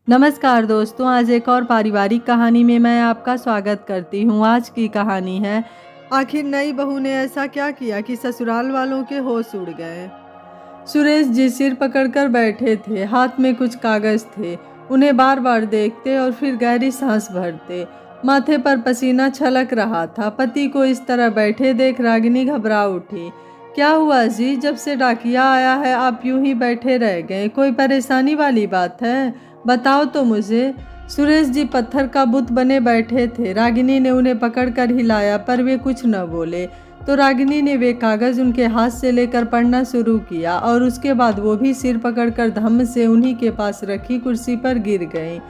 नमस्कार दोस्तों, आज एक और पारिवारिक कहानी में मैं आपका स्वागत करती हूँ। आज की कहानी है, आखिर नई बहू ने ऐसा क्या किया कि ससुराल वालों के होश उड़ गए। सुरेश जी सिर पकड़कर बैठे थे, हाथ में कुछ कागज थे। उन्हें बार बार देखते और फिर गहरी सांस भरते। माथे पर पसीना छलक रहा था। पति को इस तरह बैठे देख रागिनी घबरा उठी। क्या हुआ जी, जब से डाकिया आया है आप यूं ही बैठे रह गए? कोई परेशानी वाली बात है? बताओ तो मुझे। सुरेश जी पत्थर का बुत बने बैठे थे। रागिनी ने उन्हें पकड़कर हिलाया पर वे कुछ न बोले। तो रागिनी ने वे कागज उनके हाथ से लेकर पढ़ना शुरू किया और उसके बाद वो भी सिर पकड़कर धम्म से उन्हीं के पास रखी कुर्सी पर गिर गईं।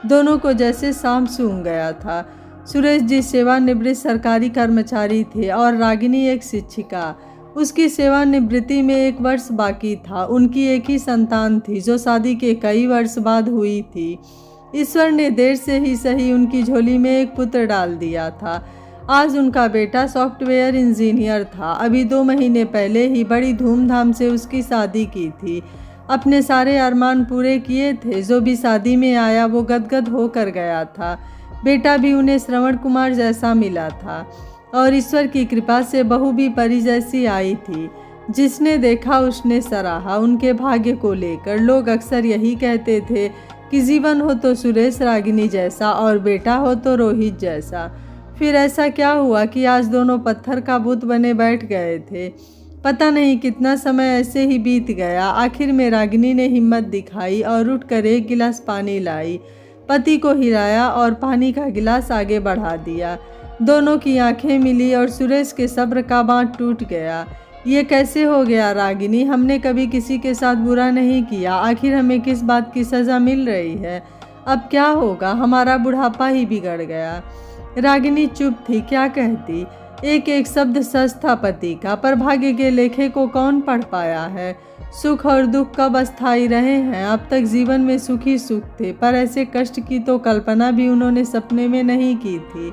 दोनों को जैसे सांप सूंघ गया था। सुरेश जी सेवानिवृत्त सरकारी कर्मचारी थे और रागिनी एक शिक्षिका। उसकी सेवानिवृत्ति में 1 वर्ष बाकी था। उनकी एक ही संतान थी जो शादी के कई वर्ष बाद हुई थी। ईश्वर ने देर से ही सही उनकी झोली में एक पुत्र डाल दिया था। आज उनका बेटा सॉफ्टवेयर इंजीनियर था। अभी 2 महीने पहले ही बड़ी धूमधाम से उसकी शादी की थी। अपने सारे अरमान पूरे किए थे। जो भी शादी में आया वो गदगद होकर गया था। बेटा भी उन्हें श्रवण कुमार जैसा मिला था और ईश्वर की कृपा से बहू भी परी जैसी आई थी। जिसने देखा उसने सराहा। उनके भाग्य को लेकर लोग अक्सर यही कहते थे कि जीवन हो तो सुरेश रागिनी जैसा और बेटा हो तो रोहित जैसा। फिर ऐसा क्या हुआ कि आज दोनों पत्थर का बुत बने बैठ गए थे? पता नहीं कितना समय ऐसे ही बीत गया। आखिर में रागिनी ने हिम्मत दिखाई और उठकर 1 गिलास पानी लाई। पति को हिलाया और पानी का गिलास आगे बढ़ा दिया। दोनों की आंखें मिली और सुरेश के सब्र का बांध टूट गया। ये कैसे हो गया रागिनी? हमने कभी किसी के साथ बुरा नहीं किया। आखिर हमें किस बात की सज़ा मिल रही है? अब क्या होगा? हमारा बुढ़ापा ही बिगड़ गया। रागिनी चुप थी, क्या कहती। एक एक शब्द सच था पति का, पर भाग्य के लेखे को कौन पढ़ पाया है? सुख और दुख कब अस्थायी रहे हैं? अब तक जीवन में सुख ही सुख थे, पर ऐसे कष्ट की तो कल्पना भी उन्होंने सपने में नहीं की थी।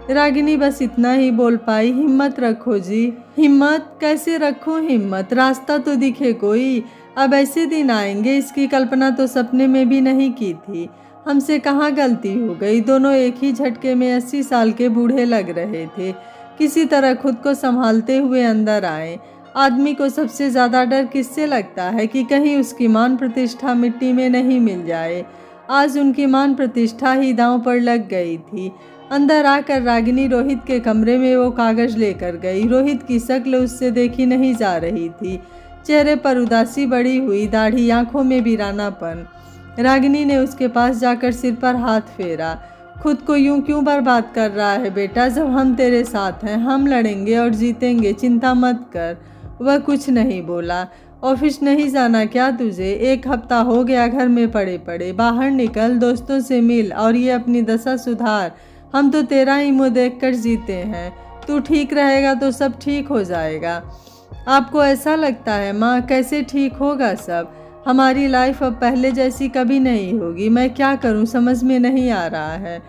रागिनी बस इतना ही बोल पाई, हिम्मत रखो जी। हिम्मत कैसे रखूं हिम्मत? रास्ता तो दिखे कोई। अब ऐसे दिन आएंगे, इसकी कल्पना तो सपने में भी नहीं की थी। हमसे कहाँ गलती हो गई? दोनों एक ही झटके में 80 साल के बूढ़े लग रहे थे। किसी तरह खुद को संभालते हुए अंदर आए। आदमी को सबसे ज़्यादा डर किससे लगता है कि कहीं उसकी मान प्रतिष्ठा मिट्टी में नहीं मिल जाए। आज उनकी मान प्रतिष्ठा ही दांव पर लग गई थी। अंदर आकर रागिनी रोहित के कमरे में वो कागज लेकर गई। रोहित की शक्ल उससे देखी नहीं जा रही थी। चेहरे पर उदासी बढ़ी हुई, दाढ़ी, आंखों में वीरानापन। रागिनी ने उसके पास जाकर सिर पर हाथ फेरा। खुद को यूं क्यों बर्बाद कर रहा है बेटा? जब हम तेरे साथ हैं, हम लड़ेंगे और जीतेंगे, चिंता मत कर। वह कुछ नहीं बोला। ऑफिस नहीं जाना क्या तुझे? 1 हफ्ता हो गया घर में पड़े पड़े। बाहर निकल, दोस्तों से मिल और ये अपनी दशा सुधार। हम तो तेरा ही मुँह देखकर जीते हैं। तू ठीक रहेगा तो सब ठीक हो जाएगा। आपको ऐसा लगता है माँ? कैसे ठीक होगा सब? हमारी लाइफ अब पहले जैसी कभी नहीं होगी। मैं क्या करूं समझ में नहीं आ रहा है।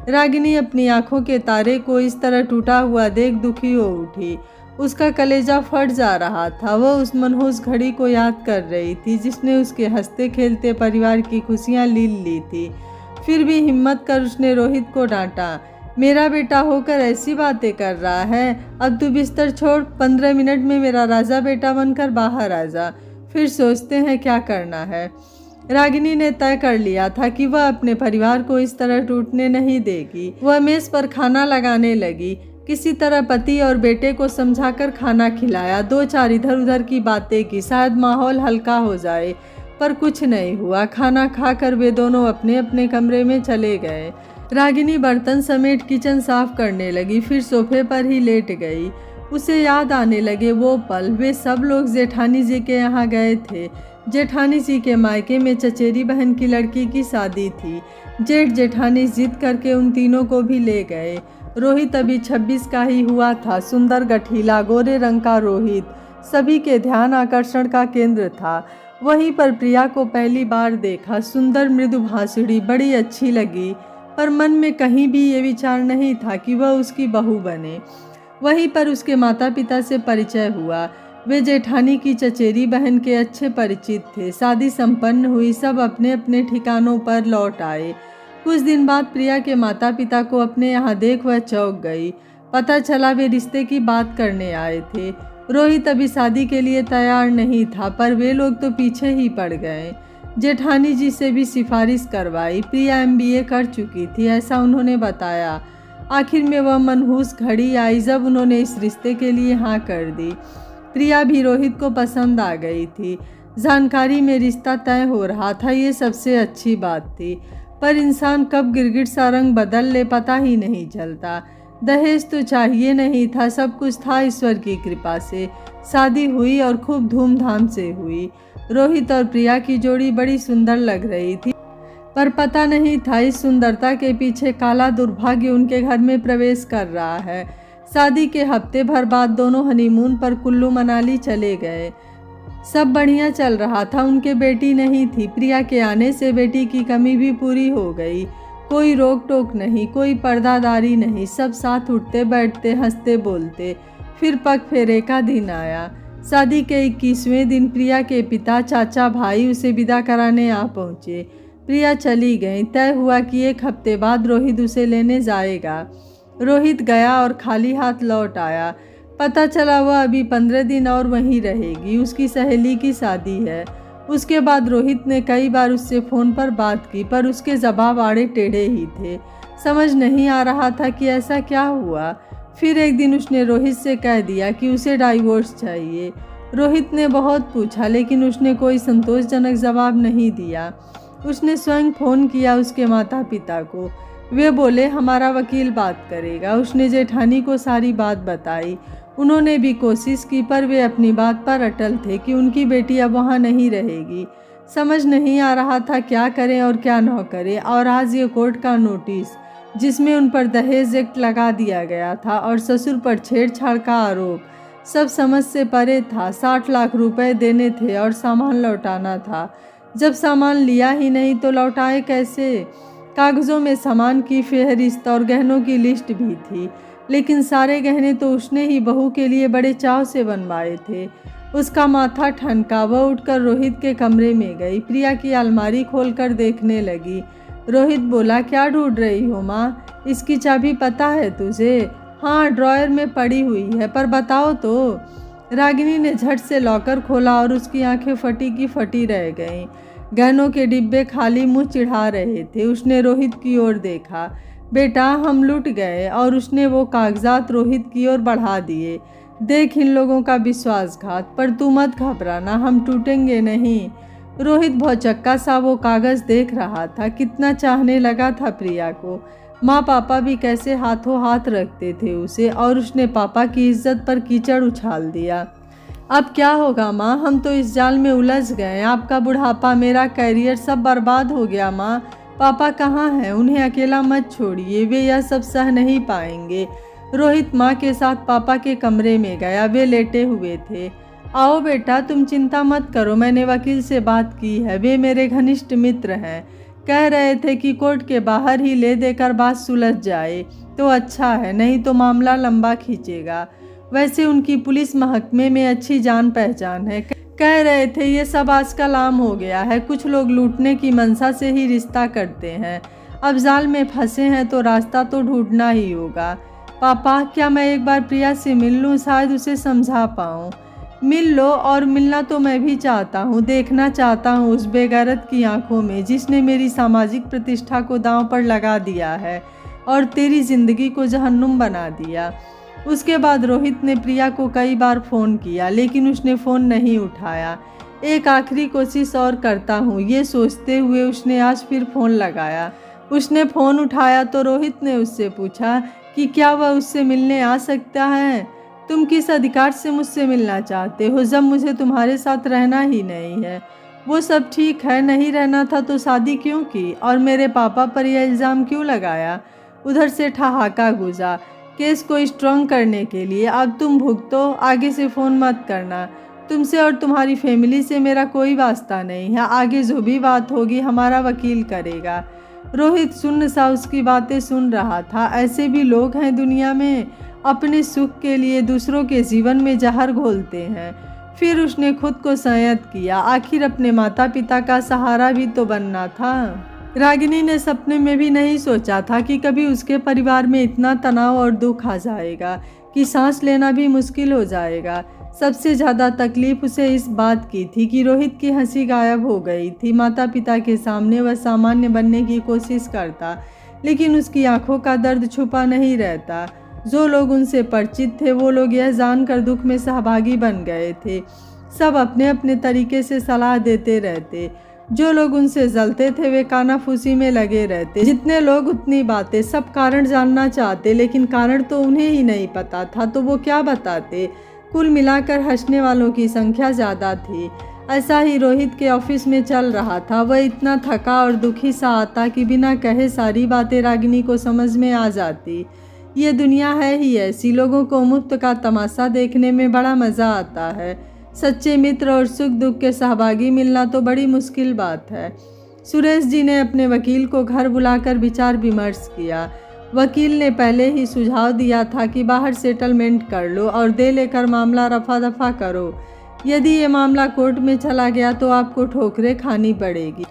रागिनी अपनी आंखों के तारे को इस तरह टूटा हुआ देख दुखी हो उठी। उसका कलेजा फट जा रहा था। वह उस मनहूस घड़ी को याद कर रही थी जिसने उसके हंसते खेलते परिवार की खुशियां लील ली थी। फिर भी हिम्मत कर उसने रोहित को डांटा। मेरा बेटा होकर ऐसी बातें कर रहा है? अब तू बिस्तर छोड़, 15 मिनट में मेरा राजा बेटा बनकर बाहर आ जा। फिर सोचते हैं क्या करना है। रागिनी ने तय कर लिया था कि वह अपने परिवार को इस तरह टूटने नहीं देगी। वह मेज पर खाना लगाने लगी। किसी तरह पति और बेटे को समझाकर खाना खिलाया। 2-4 इधर उधर की बातें की, शायद माहौल हल्का हो जाए, पर कुछ नहीं हुआ। खाना खाकर वे दोनों अपने अपने कमरे में चले गए। रागिनी बर्तन समेट किचन साफ करने लगी, फिर सोफे पर ही लेट गई। उसे याद आने लगे वो पल। वे सब लोग जेठानी जी के यहाँ गए थे। जेठानी जी के मायके में चचेरी बहन की लड़की की शादी थी। जेठ जेठानी जिद करके उन तीनों को भी ले गए। रोहित अभी 26 का ही हुआ था। सुंदर, गठीला, गोरे रंग का रोहित सभी के ध्यान आकर्षण का केंद्र था। वहीं पर प्रिया को पहली बार देखा। सुंदर, मृदु भाषिणी, बड़ी अच्छी लगी, पर मन में कहीं भी ये विचार नहीं था कि वह उसकी बहू बने। वहीं पर उसके माता पिता से परिचय हुआ। वे जेठानी की चचेरी बहन के अच्छे परिचित थे। शादी संपन्न हुई, सब अपने अपने ठिकानों पर लौट आए। कुछ दिन बाद प्रिया के माता पिता को अपने यहाँ देख वह चौंक गई। पता चला वे रिश्ते की बात करने आए थे। रोहित अभी शादी के लिए तैयार नहीं था, पर वे लोग तो पीछे ही पड़ गए। जेठानी जी से भी सिफारिश करवाई। प्रिया MBA कर चुकी थी, ऐसा उन्होंने बताया। आखिर में वह मनहूस घड़ी आई जब उन्होंने इस रिश्ते के लिए हाँ कर दी। प्रिया भी रोहित को पसंद आ गई थी। जानकारी में रिश्ता तय हो रहा था, ये सबसे अच्छी बात थी। पर इंसान कब गिरगिट सा रंग बदल ले पता ही नहीं चलता। दहेज तो चाहिए नहीं था, सब कुछ था ईश्वर की कृपा से। शादी हुई और खूब धूमधाम से हुई। रोहित और प्रिया की जोड़ी बड़ी सुंदर लग रही थी, पर पता नहीं था इस सुंदरता के पीछे काला दुर्भाग्य उनके घर में प्रवेश कर रहा है। शादी के हफ्ते भर बाद दोनों हनीमून पर कुल्लू मनाली चले गए। सब बढ़िया चल रहा था। उनके बेटी नहीं थी। प्रिया के आने से बेटी की कमी भी पूरी हो गई। कोई रोक टोक नहीं, कोई पर्दादारी नहीं, सब साथ उठते बैठते हंसते बोलते। फिर पग फेरे का दिन आया। शादी के 21वें दिन प्रिया के पिता, चाचा, भाई उसे विदा कराने आ पहुँचे। प्रिया चली गई। तय हुआ कि एक हफ्ते बाद रोहित उसे लेने जाएगा। रोहित गया और खाली हाथ लौट आया। पता चला वह अभी 15 दिन और वहीं रहेगी। उसकी सहेली की शादी है। उसके बाद रोहित ने कई बार उससे फ़ोन पर बात की, पर उसके जवाब आड़े टेढ़े ही थे। समझ नहीं आ रहा था कि ऐसा क्या हुआ। फिर एक दिन उसने रोहित से कह दिया कि उसे डाइवोर्स चाहिए। रोहित ने बहुत पूछा, लेकिन उसने कोई संतोषजनक जवाब नहीं दिया। उसने स्वयं फ़ोन किया उसके माता पिता को। वे बोले हमारा वकील बात करेगा। उसने जेठानी को सारी बात बताई। उन्होंने भी कोशिश की, पर वे अपनी बात पर अटल थे कि उनकी बेटी अब वहाँ नहीं रहेगी। समझ नहीं आ रहा था क्या करें और क्या न करें। और आज ये कोर्ट का नोटिस, जिसमें उन पर दहेज एक्ट लगा दिया गया था और ससुर पर छेड़छाड़ का आरोप, सब समझ से परे था। 60 लाख रुपए देने थे और सामान लौटाना था। जब सामान लिया ही नहीं तो लौटाए कैसे? कागज़ों में सामान की फेहरिस्त और गहनों की लिस्ट भी थी, लेकिन सारे गहने तो उसने ही बहू के लिए बड़े चाव से बनवाए थे। उसका माथा ठनका। वह उठकर रोहित के कमरे में गई। प्रिया की अलमारी खोलकर देखने लगी। रोहित बोला, क्या ढूंढ रही हो माँ? इसकी चाबी पता है तुझे? हाँ, ड्रॉयर में पड़ी हुई है, पर बताओ तो। रागिनी ने झट से लॉकर खोला और उसकी आंखें फटी की फटी रह गईं। गहनों के डिब्बे खाली मुंह चिढ़ा रहे थे। उसने रोहित की ओर देखा। बेटा, हम लुट गए। और उसने वो कागजात रोहित की ओर बढ़ा दिए। देख इन लोगों का विश्वासघात, पर तू मत घबराना, हम टूटेंगे नहीं। रोहित भौचक्का सा वो कागज़ देख रहा था। कितना चाहने लगा था प्रिया को। माँ पापा भी कैसे हाथों हाथ रखते थे उसे, और उसने पापा की इज्जत पर कीचड़ उछाल दिया। अब क्या होगा माँ? हम तो इस जाल में उलझ गए। आपका बुढ़ापा, मेरा कैरियर, सब बर्बाद हो गया माँ। पापा कहाँ हैं? उन्हें अकेला मत छोड़िए, वे यह सब सह नहीं पाएंगे। रोहित माँ के साथ पापा के कमरे में गया। वे लेटे हुए थे। आओ बेटा, तुम चिंता मत करो, मैंने वकील से बात की है। वे मेरे घनिष्ठ मित्र हैं। कह रहे थे कि कोर्ट के बाहर ही ले देकर बात सुलझ जाए तो अच्छा है, नहीं तो मामला लंबा खींचेगा। वैसे उनकी पुलिस महकमे में अच्छी जान पहचान है। कह रहे थे ये सब आजकल आम हो गया है। कुछ लोग लूटने की मंशा से ही रिश्ता करते हैं। अब जाल में फंसे हैं तो रास्ता तो ढूंढना ही होगा। पापा, क्या मैं एक बार प्रिया से मिल लूँ? शायद उसे समझा पाऊँ। मिल लो, और मिलना तो मैं भी चाहता हूँ। देखना चाहता हूँ उस बेगैरत की आंखों में जिसने मेरी सामाजिक प्रतिष्ठा को दांव पर लगा दिया है और तेरी जिंदगी को जहन्नुम बना दिया। उसके बाद रोहित ने प्रिया को कई बार फ़ोन किया, लेकिन उसने फ़ोन नहीं उठाया। एक आखिरी कोशिश और करता हूँ, ये सोचते हुए उसने आज फिर फ़ोन लगाया। उसने फ़ोन उठाया तो रोहित ने उससे पूछा कि क्या वह उससे मिलने आ सकता है। तुम किस अधिकार से मुझसे मिलना चाहते हो जब मुझे तुम्हारे साथ रहना ही नहीं है? वो सब ठीक है, नहीं रहना था तो शादी क्यों की, और मेरे पापा पर यह इल्ज़ाम क्यों लगाया? उधर से ठहाका गुजा केस को स्ट्रॉन्ग करने के लिए। अब तुम भुगतो, आगे से फ़ोन मत करना। तुमसे और तुम्हारी फैमिली से मेरा कोई वास्ता नहीं है। आगे जो भी बात होगी हमारा वकील करेगा। रोहित सुन्न सा उसकी बातें सुन रहा था। ऐसे भी लोग हैं दुनिया में, अपने सुख के लिए दूसरों के जीवन में जहर घोलते हैं। फिर उसने खुद को संयत किया, आखिर अपने माता पिता का सहारा भी तो बनना था। रागिनी ने सपने में भी नहीं सोचा था कि कभी उसके परिवार में इतना तनाव और दुख आ जाएगा कि सांस लेना भी मुश्किल हो जाएगा। सबसे ज़्यादा तकलीफ उसे इस बात की थी कि रोहित की हंसी गायब हो गई थी। माता पिता के सामने वह सामान्य बनने की कोशिश करता, लेकिन उसकी आंखों का दर्द छुपा नहीं रहता। जो लोग उनसे परिचित थे वो लोग यह जानकर दुख में सहभागी बन गए थे। सब अपने अपने तरीके से सलाह देते रहते। जो लोग उनसे जलते थे वे कानाफूसी में लगे रहते। जितने लोग उतनी बातें, सब कारण जानना चाहते, लेकिन कारण तो उन्हें ही नहीं पता था, तो वो क्या बताते। कुल मिलाकर हंसने वालों की संख्या ज़्यादा थी। ऐसा ही रोहित के ऑफिस में चल रहा था। वह इतना थका और दुखी सा आता कि बिना कहे सारी बातें रागिनी को समझ में आ जाती। ये दुनिया है ही ऐसी, लोगों को मुफ्त का तमाशा देखने में बड़ा मज़ा आता है। सच्चे मित्र और सुख दुख के सहभागी मिलना तो बड़ी मुश्किल बात है। सुरेश जी ने अपने वकील को घर बुलाकर विचार विमर्श किया। वकील ने पहले ही सुझाव दिया था कि बाहर सेटलमेंट कर लो और दे लेकर मामला रफा दफा करो। यदि ये मामला कोर्ट में चला गया तो आपको ठोकरें खानी पड़ेगी।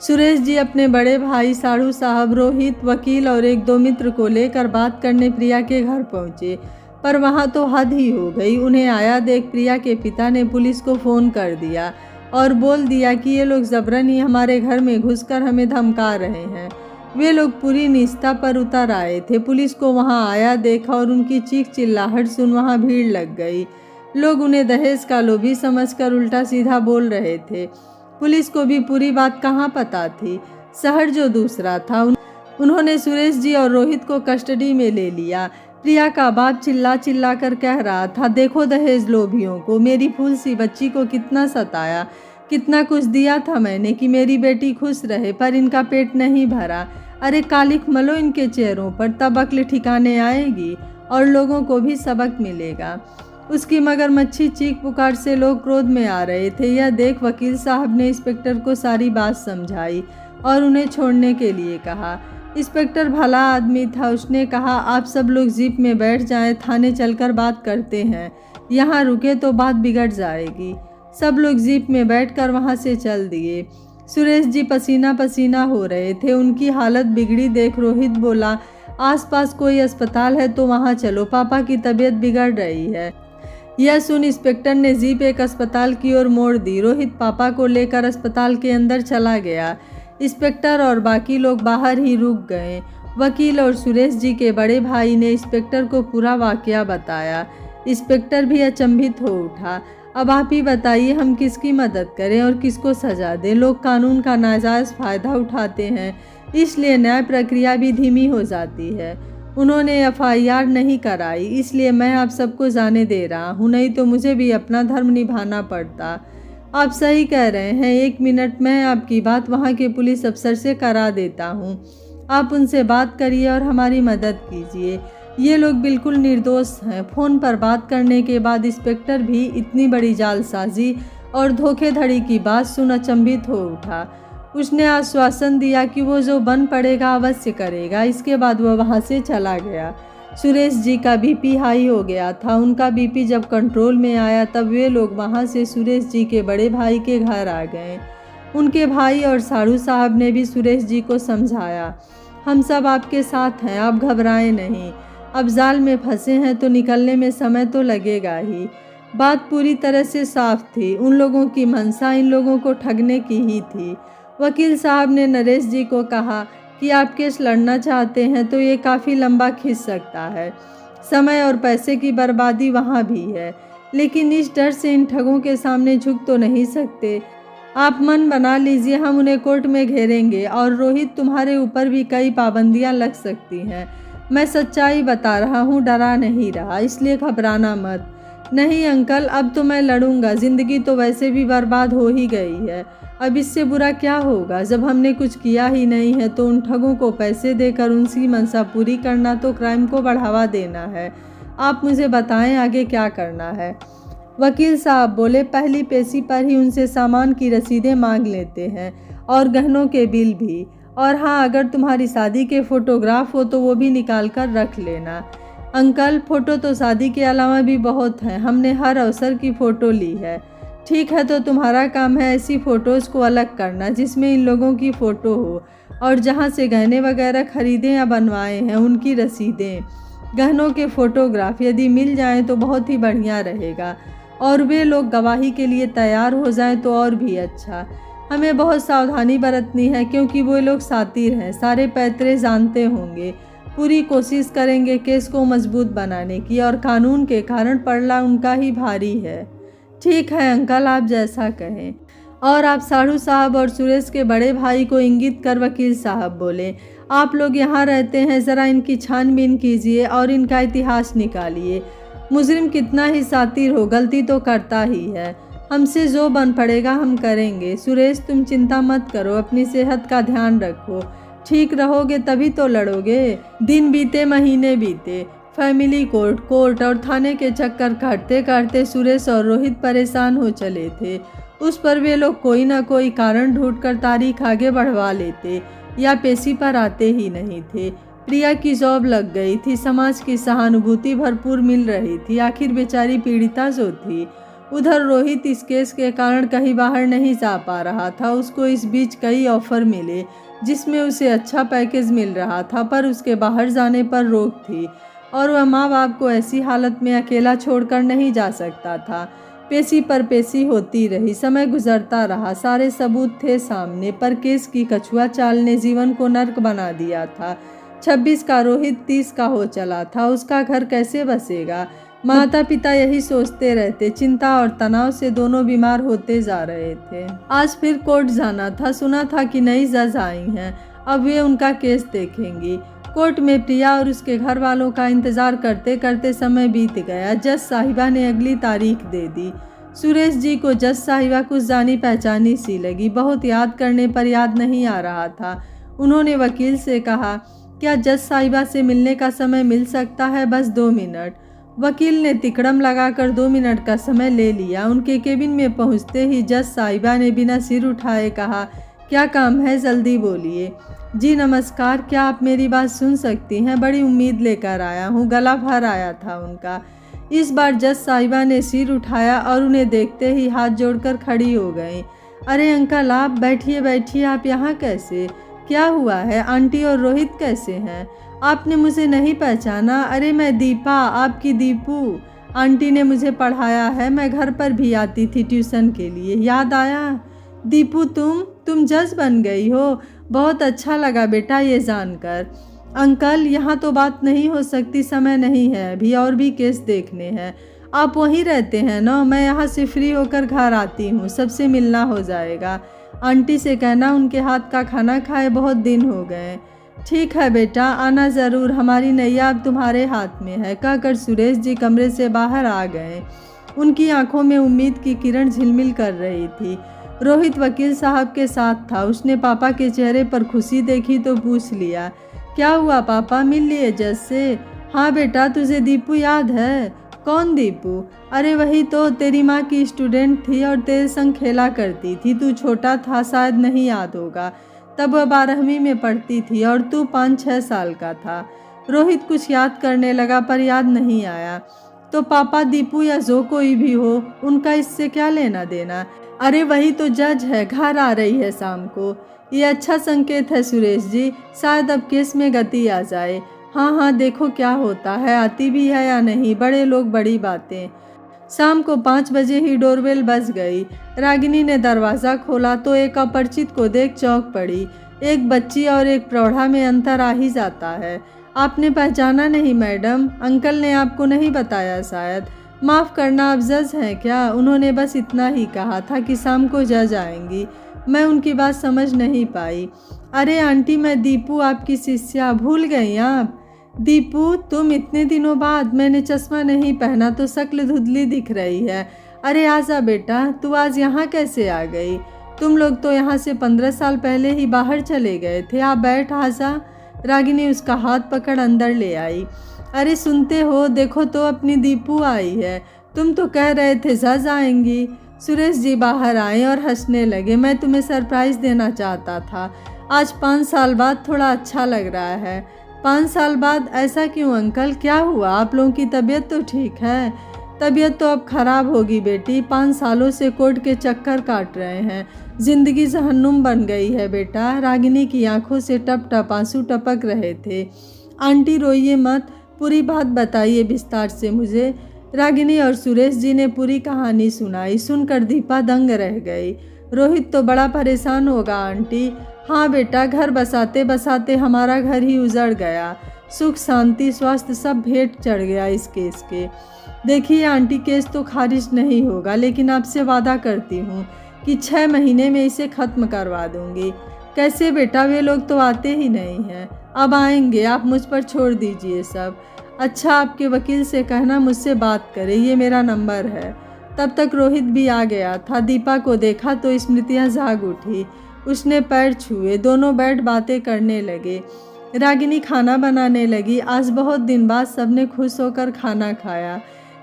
सुरेश जी अपने बड़े भाई साड़ू साहब, रोहित, वकील और एक दो मित्र को लेकर बात करने प्रिया के घर पहुंचे, पर वहां तो हद ही हो गई। उन्हें आया देख प्रिया के पिता ने पुलिस को फ़ोन कर दिया और बोल दिया कि ये लोग जबरन ही हमारे घर में घुसकर हमें धमका रहे हैं। वे लोग पूरी निष्ठा पर उतर आए थे। पुलिस को वहां आया देखा और उनकी चीख चिल्लाहट सुन वहां भीड़ लग गई। लोग उन्हें दहेज का लोभी समझकर उल्टा सीधा बोल रहे थे। पुलिस को भी पूरी बात कहाँ पता थी। शहर जो दूसरा था। उन्होंने सुरेश जी और रोहित को कस्टडी में ले लिया। प्रिया का बाप चिल्ला चिल्ला कर कह रहा था, देखो दहेज लोभियों को, मेरी फूल सी बच्ची को कितना सताया, कितना कुछ दिया था मैंने कि मेरी बेटी खुश रहे, पर इनका पेट नहीं भरा। अरे कालिख मलो इनके चेहरों पर, तब अक्ल ठिकाने आएगी और लोगों को भी सबक मिलेगा। उसकी मगरमच्छी चीख पुकार से लोग क्रोध में आ रहे थे। यह देख वकील साहब ने इंस्पेक्टर को सारी बात समझाई और उन्हें छोड़ने के लिए कहा। इंस्पेक्टर भला आदमी था। उसने कहा, आप सब लोग जीप में बैठ जाएं, थाने चलकर बात करते हैं। यहाँ रुके तो बात बिगड़ जाएगी। सब लोग जीप में बैठकर वहाँ से चल दिए। सुरेश जी पसीना पसीना हो रहे थे। उनकी हालत बिगड़ी देख रोहित बोला, आसपास कोई अस्पताल है तो वहाँ चलो, पापा की तबीयत बिगड़ रही है। यह सुन इंस्पेक्टर ने जीप एक अस्पताल की ओर मोड़ दी। रोहित पापा को लेकर अस्पताल के अंदर चला गया। इंस्पेक्टर और बाकी लोग बाहर ही रुक गए। वकील और सुरेश जी के बड़े भाई ने इंस्पेक्टर को पूरा वाकया बताया। इंस्पेक्टर भी अचंभित हो उठा। अब आप ही बताइए, हम किसकी मदद करें और किसको सजा दें? लोग कानून का नाजायज़ फ़ायदा उठाते हैं, इसलिए न्याय प्रक्रिया भी धीमी हो जाती है। उन्होंने FIR नहीं कराई, इसलिए मैं आप सबको जाने दे रहा हूँ, नहीं तो मुझे भी अपना धर्म निभाना पड़ता। आप सही कह रहे हैं, 1 मिनट में आपकी बात वहाँ के पुलिस अफसर से करा देता हूँ। आप उनसे बात करिए और हमारी मदद कीजिए। ये लोग बिल्कुल निर्दोष हैं। फ़ोन पर बात करने के बाद इंस्पेक्टर भी इतनी बड़ी जालसाजी और धोखेधड़ी की बात सुन अचंभित हो उठा। उसने आश्वासन दिया कि वो जो बन पड़ेगा अवश्य करेगा। इसके बाद वह वहाँ से चला गया। सुरेश जी का BP हाई हो गया था। उनका BP जब कंट्रोल में आया तब वे लोग वहाँ से सुरेश जी के बड़े भाई के घर आ गए। उनके भाई और साड़ू साहब ने भी सुरेश जी को समझाया, हम सब आपके साथ हैं, आप घबराएं नहीं। अब जाल में फंसे हैं तो निकलने में समय तो लगेगा ही। बात पूरी तरह से साफ थी। उन लोगों की मंशा इन लोगों को ठगने की ही थी। वकील साहब ने नरेश जी को कहा कि आप केस लड़ना चाहते हैं तो ये काफ़ी लंबा खिंच सकता है। समय और पैसे की बर्बादी वहाँ भी है, लेकिन इस डर से इन ठगों के सामने झुक तो नहीं सकते। आप मन बना लीजिए, हम उन्हें कोर्ट में घेरेंगे और रोहित तुम्हारे ऊपर भी कई पाबंदियाँ लग सकती हैं। मैं सच्चाई बता रहा हूँ, डरा नहीं रहा, इसलिए घबराना मत। नहीं अंकल, अब तो मैं लड़ूंगा। ज़िंदगी तो वैसे भी बर्बाद हो ही गई है, अब इससे बुरा क्या होगा? जब हमने कुछ किया ही नहीं है तो उन ठगों को पैसे देकर उनकी मंशा पूरी करना तो क्राइम को बढ़ावा देना है। आप मुझे बताएं आगे क्या करना है। वकील साहब बोले, पहली पेशी पर ही उनसे सामान की रसीदें मांग लेते हैं और गहनों के बिल भी, और हाँ, अगर तुम्हारी शादी के फ़ोटोग्राफ हो तो वो भी निकाल कर रख लेना। अंकल, फ़ोटो तो शादी के अलावा भी बहुत हैं, हमने हर अवसर की फ़ोटो ली है। ठीक है, तो तुम्हारा काम है ऐसी फ़ोटोज़ को अलग करना जिसमें इन लोगों की फ़ोटो हो, और जहाँ से गहने वगैरह खरीदे या बनवाए हैं उनकी रसीदें, गहनों के फ़ोटोग्राफ यदि मिल जाएं तो बहुत ही बढ़िया रहेगा, और वे लोग गवाही के लिए तैयार हो जाएं तो और भी अच्छा। हमें बहुत सावधानी बरतनी है क्योंकि वो लोग शातिर हैं, सारे पैतरे जानते होंगे। पूरी कोशिश करेंगे केस को मजबूत बनाने की, और कानून के कारण पड़ना उनका ही भारी है। ठीक है अंकल, आप जैसा कहें। और आप साढ़ू साहब और सुरेश के बड़े भाई को इंगित कर वकील साहब बोले, आप लोग यहाँ रहते हैं, ज़रा इनकी छानबीन कीजिए और इनका इतिहास निकालिए। मुजरिम कितना ही शातिर हो, गलती तो करता ही है। हमसे जो बन पड़ेगा हम करेंगे। सुरेश, तुम चिंता मत करो, अपनी सेहत का ध्यान रखो। ठीक रहोगे तभी तो लड़ोगे। दिन बीते, महीने बीते, फैमिली कोर्ट, कोर्ट और थाने के चक्कर काटते काटते सुरेश और रोहित परेशान हो चले थे। उस पर वे लोग कोई ना कोई कारण ढूंढकर तारीख आगे बढ़वा लेते या पेशी पर आते ही नहीं थे। प्रिया की जॉब लग गई थी, समाज की सहानुभूति भरपूर मिल रही थी, आखिर बेचारी पीड़िता जो थी। उधर रोहित इस केस के कारण कहीं बाहर नहीं जा पा रहा था। उसको इस बीच कई ऑफर मिले जिसमें उसे अच्छा पैकेज मिल रहा था, पर उसके बाहर जाने पर रोक थी, और वह माँ बाप को ऐसी हालत में अकेला छोड़कर नहीं जा सकता था। पेशी पर पेशी होती रही, समय गुजरता रहा, सारे सबूत थे सामने, पर केस की कछुआ चाल ने जीवन को नर्क बना दिया था। 26 का रोहित 30 का हो चला था, उसका घर कैसे बसेगा? माता पिता यही सोचते रहते, चिंता और तनाव से दोनों बीमार होते जा रहे थे। आज फिर कोर्ट जाना था, सुना था कि नई जज आई हैं, अब वे उनका केस देखेंगी। कोर्ट में प्रिया और उसके घर वालों का इंतजार करते करते समय बीत गया। जज साहिबा ने अगली तारीख दे दी। सुरेश जी को जज साहिबा कुछ जानी पहचानी सी लगी, बहुत याद करने पर याद नहीं आ रहा था। उन्होंने वकील से कहा, क्या जज साहिबा से मिलने का समय मिल सकता है? बस 2 मिनट। वकील ने तिकड़म लगाकर 2 मिनट का समय ले लिया। उनके केबिन में पहुंचते ही जज साहिबा ने बिना सिर उठाए कहा, क्या काम है, जल्दी बोलिए। जी नमस्कार, क्या आप मेरी बात सुन सकती हैं? बड़ी उम्मीद लेकर आया हूँ। गला भर आया था उनका। इस बार जज साहिबा ने सिर उठाया और उन्हें देखते ही हाथ जोड़कर खड़ी हो गईं। अरे अंकल, आप बैठिए बैठिए, आप यहाँ कैसे? क्या हुआ है? आंटी और रोहित कैसे हैं? आपने मुझे नहीं पहचाना? अरे मैं दीपा, आपकी दीपू। आंटी ने मुझे पढ़ाया है, मैं घर पर भी आती थी ट्यूशन के लिए। याद आया? दीपू, तुम जज बन गई हो? बहुत अच्छा लगा बेटा ये जानकर। अंकल, यहाँ तो बात नहीं हो सकती, समय नहीं है अभी, और भी केस देखने हैं। आप वहीं रहते हैं ना? मैं यहाँ से फ्री होकर घर आती हूँ, सबसे मिलना हो जाएगा। आंटी से कहना उनके हाथ का खाना खाए बहुत दिन हो गए। ठीक है बेटा, आना ज़रूर, हमारी नैया अब तुम्हारे हाथ में है, कहकर सुरेश जी कमरे से बाहर आ गए। उनकी आंखों में उम्मीद की किरण झिलमिल कर रही थी। रोहित वकील साहब के साथ था। उसने पापा के चेहरे पर खुशी देखी तो पूछ लिया, क्या हुआ पापा, मिल लिए जज से? हाँ बेटा, तुझे दीपू याद है? कौन दीपू? अरे वही तो, तेरी माँ की स्टूडेंट थी और तेरे संग खेला करती थी। तू छोटा था, शायद नहीं याद होगा, तब वह 12वीं में पढ़ती थी और तू 5-6 साल का था। रोहित कुछ याद करने लगा पर याद नहीं आया। तो पापा, दीपू या जो कोई भी हो, उनका इससे क्या लेना देना? अरे वही तो जज है, घर आ रही है शाम को। ये अच्छा संकेत है सुरेश जी, शायद अब केस में गति आ जाए। हाँ, देखो क्या होता है, आती भी है या नहीं, बड़े लोग बड़ी बातें। शाम को 5 बजे ही डोरबेल बज गई। रागिनी ने दरवाज़ा खोला तो एक अपरिचित को देख चौंक पड़ी। एक बच्ची और एक प्रौढ़ा में अंतर आ ही जाता है। आपने पहचाना नहीं मैडम? अंकल ने आपको नहीं बताया शायद? माफ़ करना, आप जज हैं क्या? उन्होंने बस इतना ही कहा था कि शाम को जज आएंगी। मैं उनकी बात समझ नहीं पाई। अरे आंटी, मैं दीपू, आपकी शिष्या, भूल गई आप? दीपू, तुम इतने दिनों बाद? मैंने चश्मा नहीं पहना तो शक्ल धुंधली दिख रही है। अरे आजा बेटा, तू आज यहाँ कैसे आ गई? तुम लोग तो यहाँ से 15 साल पहले ही बाहर चले गए थे। आप बैठ, आजा। रागिनी उसका हाथ पकड़ अंदर ले आई। अरे सुनते हो, देखो तो अपनी दीपू आई है। तुम तो कह रहे थे जज आएंगी। सुरेश जी बाहर आए और हंसने लगे। मैं तुम्हें सरप्राइज़ देना चाहता था। आज 5 साल बाद थोड़ा अच्छा लग रहा है। 5 साल बाद ऐसा क्यों अंकल, क्या हुआ? आप लोगों की तबीयत तो ठीक है? तबीयत तो अब खराब होगी बेटी, 5 सालों से कोर्ट के चक्कर काट रहे हैं, जिंदगी जहन्नुम बन गई है बेटा। रागिनी की आंखों से टप टप आंसू टपक रहे थे। आंटी रोइए मत, पूरी बात बताइए विस्तार से मुझे। रागिनी और सुरेश जी ने पूरी कहानी सुनाई। सुनकर दीपा दंग रह गई। रोहित तो बड़ा परेशान होगा आंटी। हाँ बेटा, घर बसाते बसाते हमारा घर ही उजड़ गया। सुख शांति स्वास्थ्य सब भेंट चढ़ गया इस केस के। देखिए आंटी, केस तो खारिज नहीं होगा, लेकिन आपसे वादा करती हूँ कि 6 महीने में इसे ख़त्म करवा दूँगी। कैसे बेटा, वे लोग तो आते ही नहीं हैं। अब आएंगे, आप मुझ पर छोड़ दीजिए सब। अच्छा, आपके वकील से कहना मुझसे बात करे, ये मेरा नंबर है। तब तक रोहित भी आ गया था। दीपा को देखा तो स्मृतियाँ जाग उठी। उसने पैर छुए, दोनों बैठ बातें करने लगे। रागिनी खाना बनाने लगी। आज बहुत दिन बाद सबने खुश होकर खाना खाया।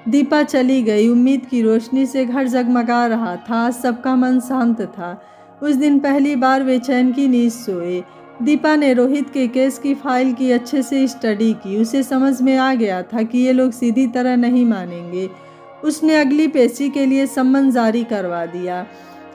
दीपा चली गई। उम्मीद की रोशनी से घर जगमगा रहा था। आज सबका मन शांत था। उस दिन पहली बार वे चैन की नींद सोए। दीपा ने रोहित के केस की फाइल की अच्छे से स्टडी की। उसे समझ में आ गया था कि ये लोग सीधी तरह नहीं मानेंगे। उसने अगली पेशी के लिए सम्मन जारी करवा दिया।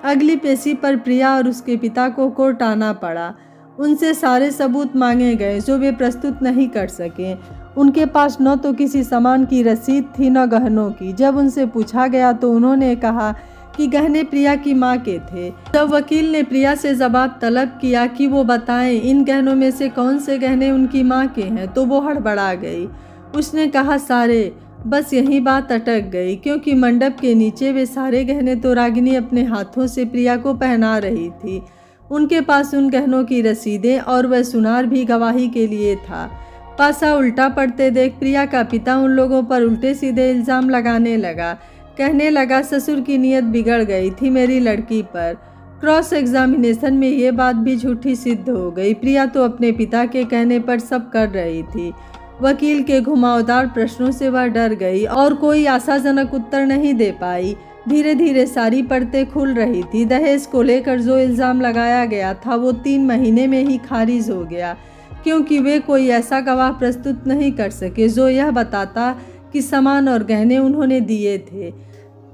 अगली पेशी पर प्रिया और उसके पिता को कोर्ट आना पड़ा। उनसे सारे सबूत मांगे गए जो वे प्रस्तुत नहीं कर सके। उनके पास न तो किसी सामान की रसीद थी न गहनों की। जब उनसे पूछा गया तो उन्होंने कहा कि गहने प्रिया की माँ के थे। जब वकील ने प्रिया से जवाब तलब किया कि वो बताएं इन गहनों में से कौन से गहने उनकी माँ के हैं, तो वो हड़बड़ा गई। उसने कहा सारे। बस यही बात अटक गई, क्योंकि मंडप के नीचे वे सारे गहने तो रागिनी अपने हाथों से प्रिया को पहना रही थी। उनके पास उन गहनों की रसीदें और वह सुनार भी गवाही के लिए था। पासा उल्टा पड़ते देख प्रिया का पिता उन लोगों पर उल्टे सीधे इल्ज़ाम लगाने लगा। कहने लगा ससुर की नीयत बिगड़ गई थी मेरी लड़की पर। क्रॉस एग्जामिनेशन में ये बात भी झूठी सिद्ध हो गई। प्रिया तो अपने पिता के कहने पर सब कर रही थी। वकील के घुमावदार प्रश्नों से वह डर गई और कोई आशाजनक उत्तर नहीं दे पाई। धीरे धीरे सारी परतें खुल रही थी। दहेज को लेकर जो इल्ज़ाम लगाया गया था वो 3 महीने में ही खारिज हो गया, क्योंकि वे कोई ऐसा गवाह प्रस्तुत नहीं कर सके जो यह बताता कि सामान और गहने उन्होंने दिए थे।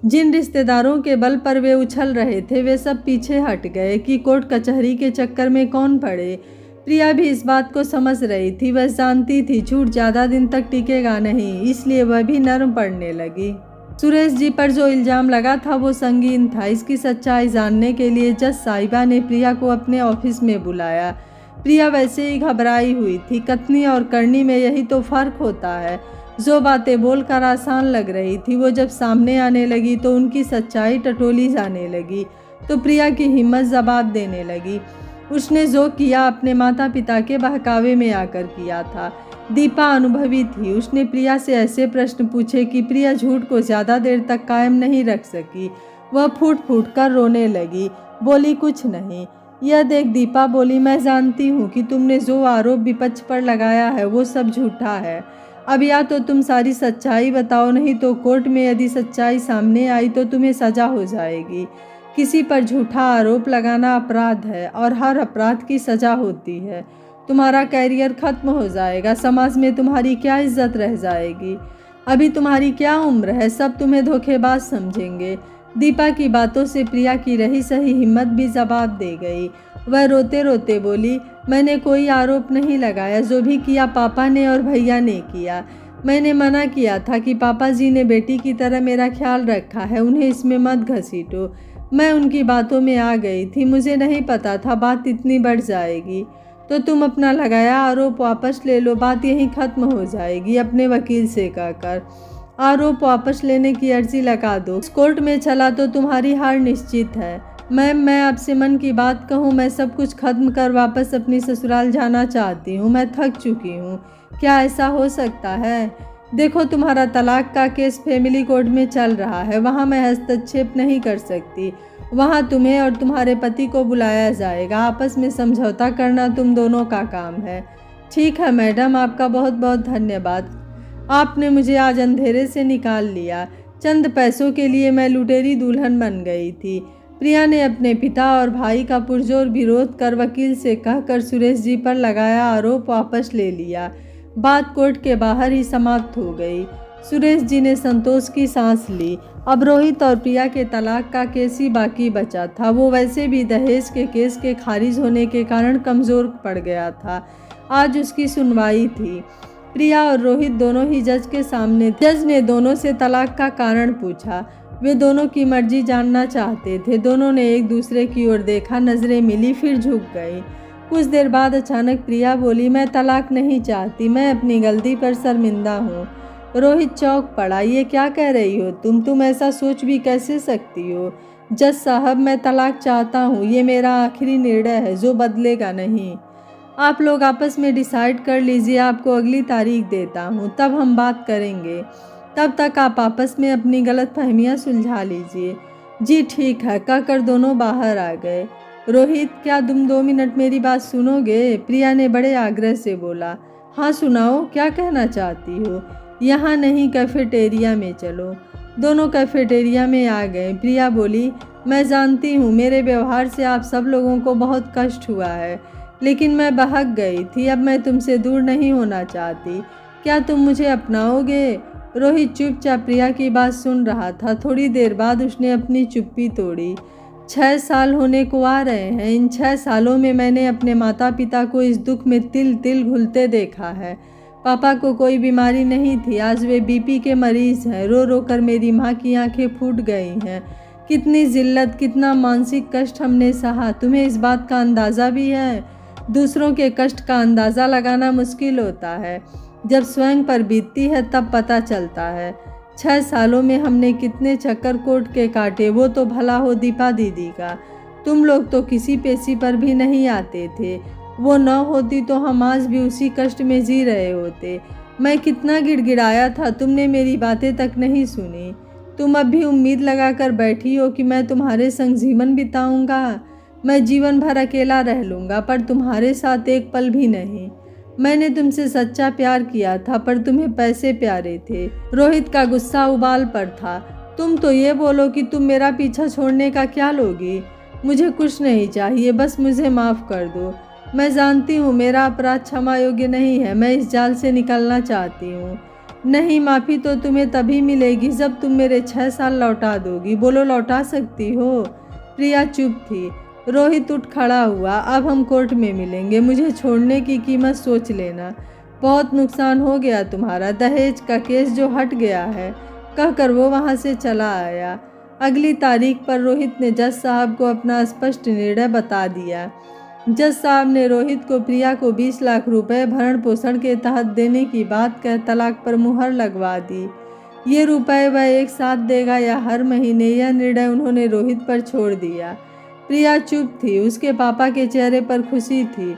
जिन रिश्तेदारों के बल पर वे उछल रहे थे वे सब पीछे हट गए कि कोर्ट कचहरी के चक्कर में कौन पड़े। प्रिया भी इस बात को समझ रही थी। वह जानती थी झूठ ज़्यादा दिन तक टिकेगा नहीं, इसलिए वह भी नर्म पड़ने लगी। सुरेश जी पर जो इल्ज़ाम लगा था वो संगीन था। इसकी सच्चाई जानने के लिए जज साहिबा ने प्रिया को अपने ऑफिस में बुलाया। प्रिया वैसे ही घबराई हुई थी। कथनी और करनी में यही तो फ़र्क होता है। जो बातें बोलकर आसान लग रही थी वो जब सामने आने लगी तो उनकी सच्चाई टटोली जाने लगी। तो प्रिया की हिम्मत जवाब देने लगी। उसने जो किया अपने माता पिता के बहकावे में आकर किया था। दीपा अनुभवी थी। उसने प्रिया से ऐसे प्रश्न पूछे कि प्रिया झूठ को ज़्यादा देर तक कायम नहीं रख सकी। वह फूट फूट कर रोने लगी। बोली कुछ नहीं। यह देख दीपा बोली, मैं जानती हूँ कि तुमने जो आरोप विपक्ष पर लगाया है वो सब झूठा है। अब या तो तुम सारी सच्चाई बताओ, नहीं तो कोर्ट में यदि सच्चाई सामने आई तो तुम्हें सजा हो जाएगी। किसी पर झूठा आरोप लगाना अपराध है और हर अपराध की सजा होती है। तुम्हारा कैरियर खत्म हो जाएगा। समाज में तुम्हारी क्या इज्जत रह जाएगी। अभी तुम्हारी क्या उम्र है, सब तुम्हें धोखेबाज समझेंगे। दीपा की बातों से प्रिया की रही सही हिम्मत भी जवाब दे गई। वह रोते रोते बोली, मैंने कोई आरोप नहीं लगाया। जो भी किया पापा ने और भैया ने किया। मैंने मना किया था कि पापा जी ने बेटी की तरह मेरा ख्याल रखा है, उन्हें इसमें मत घसीटो। मैं उनकी बातों में आ गई थी। मुझे नहीं पता था बात इतनी बढ़ जाएगी। तो तुम अपना लगाया आरोप वापस ले लो, बात यहीं ख़त्म हो जाएगी। अपने वकील से कहकर आरोप वापस लेने की अर्जी लगा दो। कोर्ट में चला तो तुम्हारी हार निश्चित है। मैम, मैं आपसे मन की बात कहूँ, मैं सब कुछ खत्म कर वापस अपनी ससुराल जाना चाहती हूँ। मैं थक चुकी हूँ। क्या ऐसा हो सकता है? देखो, तुम्हारा तलाक का केस फैमिली कोर्ट में चल रहा है। वहाँ मैं हस्तक्षेप नहीं कर सकती। वहाँ तुम्हें और तुम्हारे पति को बुलाया जाएगा। आपस में समझौता करना तुम दोनों का काम है। ठीक है मैडम, आपका बहुत बहुत धन्यवाद। आपने मुझे आज अंधेरे से निकाल लिया। चंद पैसों के लिए मैं लुटेरी दुल्हन बन गई थी। प्रिया ने अपने पिता और भाई का पुरजोर विरोध कर वकील से कहकर सुरेश जी पर लगाया आरोप वापस ले लिया। बात कोर्ट के बाहर ही समाप्त हो गई। सुरेश जी ने संतोष की सांस ली। अब रोहित और प्रिया के तलाक का केस ही बाकी बचा था। वो वैसे भी दहेज के केस के खारिज होने के कारण कमज़ोर पड़ गया था। आज उसकी सुनवाई थी। प्रिया और रोहित दोनों ही जज के सामने थे। जज ने दोनों से तलाक का कारण पूछा। वे दोनों की मर्जी जानना चाहते थे। दोनों ने एक दूसरे की ओर देखा, नजरें मिली, फिर झुक गई। कुछ देर बाद अचानक प्रिया बोली, मैं तलाक नहीं चाहती, मैं अपनी गलती पर शर्मिंदा हूँ। रोहित चौंक पड़ा। ये क्या कह रही हो तुम ऐसा सोच भी कैसे सकती हो? जज साहब, मैं तलाक चाहता हूँ। ये मेरा आखिरी निर्णय है जो बदलेगा नहीं। आप लोग आपस में डिसाइड कर लीजिए। आपको अगली तारीख देता हूँ, तब हम बात करेंगे। तब तक आप आपस में अपनी गलतफहमियां सुलझा लीजिए। जी ठीक है, कहकर दोनों बाहर आ गए। रोहित, क्या तुम 2 मिनट मेरी बात सुनोगे? प्रिया ने बड़े आग्रह से बोला। हाँ सुनाओ, क्या कहना चाहती हो? यहाँ नहीं, कैफेटेरिया में चलो। दोनों कैफेटेरिया में आ गए। प्रिया बोली, मैं जानती हूँ मेरे व्यवहार से आप सब लोगों को बहुत कष्ट हुआ है, लेकिन मैं बहक गई थी। अब मैं तुमसे दूर नहीं होना चाहती। क्या तुम मुझे अपनाओगे? रोहित चुपचाप प्रिया की बात सुन रहा था। थोड़ी देर बाद उसने अपनी चुप्पी तोड़ी। 6 साल होने को आ रहे हैं। इन 6 सालों में मैंने अपने माता पिता को इस दुख में तिल तिल घुलते देखा है। पापा को कोई बीमारी नहीं थी, आज वे बीपी के मरीज हैं। रो रो कर मेरी माँ की आंखें फूट गई हैं। कितनी जिल्लत, कितना मानसिक कष्ट हमने सहा, तुम्हें इस बात का अंदाज़ा भी है? दूसरों के कष्ट का अंदाज़ा लगाना मुश्किल होता है, जब स्वयं पर बीतती है तब पता चलता है। 6 सालों में हमने कितने चक्कर कोर्ट के काटे, वो तो भला हो दीपा दीदी का। तुम लोग तो किसी पेशी पर भी नहीं आते थे। वो न होती तो हम आज भी उसी कष्ट में जी रहे होते। मैं कितना गिड़गिड़ाया था, तुमने मेरी बातें तक नहीं सुनी। तुम अब भी उम्मीद लगाकर बैठी हो कि मैं तुम्हारे संग जीवन बिताऊंगा। मैं जीवन भर अकेला रह लूँगा, पर तुम्हारे साथ एक पल भी नहीं। मैंने तुमसे सच्चा प्यार किया था, पर तुम्हें पैसे प्यारे थे। रोहित का गुस्सा उबाल पर था। तुम तो ये बोलो कि तुम मेरा पीछा छोड़ने का क्या लोगी? मुझे कुछ नहीं चाहिए, बस मुझे माफ़ कर दो। मैं जानती हूँ मेरा अपराध क्षमा योग्य नहीं है। मैं इस जाल से निकलना चाहती हूँ। नहीं, माफ़ी तो तुम्हें तभी मिलेगी जब तुम मेरे 6 साल लौटा दोगी। बोलो, लौटा सकती हो? प्रिया चुप थी। रोहित उठ खड़ा हुआ। अब हम कोर्ट में मिलेंगे। मुझे छोड़ने की कीमत सोच लेना। बहुत नुकसान हो गया तुम्हारा। दहेज का केस जो हट गया है, कहकर वो वहाँ से चला आया। अगली तारीख पर रोहित ने जज साहब को अपना स्पष्ट निर्णय बता दिया। जज साहब ने रोहित को प्रिया को 20 लाख रुपए भरण पोषण के तहत देने की बात कह तलाक पर मुहर लगवा दी। ये रुपए वह एक साथ देगा या हर महीने, यह निर्णय उन्होंने रोहित पर छोड़ दिया। प्रिया चुप थी। उसके पापा के चेहरे पर खुशी थी।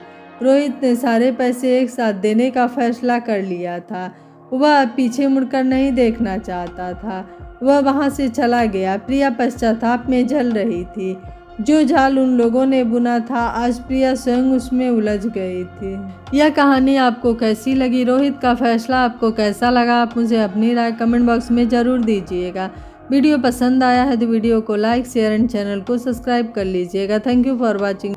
रोहित ने सारे पैसे एक साथ देने का फैसला कर लिया था। वह पीछे मुड़कर नहीं देखना चाहता था। वह वहाँ से चला गया। प्रिया पश्चाताप में जल रही थी। जो जाल उन लोगों ने बुना था, आज प्रिया स्वयं उसमें उलझ गई थी। यह कहानी आपको कैसी लगी? रोहित का फैसला आपको कैसा लगा? आप मुझे अपनी राय कमेंट बॉक्स में ज़रूर दीजिएगा। वीडियो पसंद आया है तो वीडियो को लाइक, शेयर एंड चैनल को सब्सक्राइब कर लीजिएगा। Thank you for watching.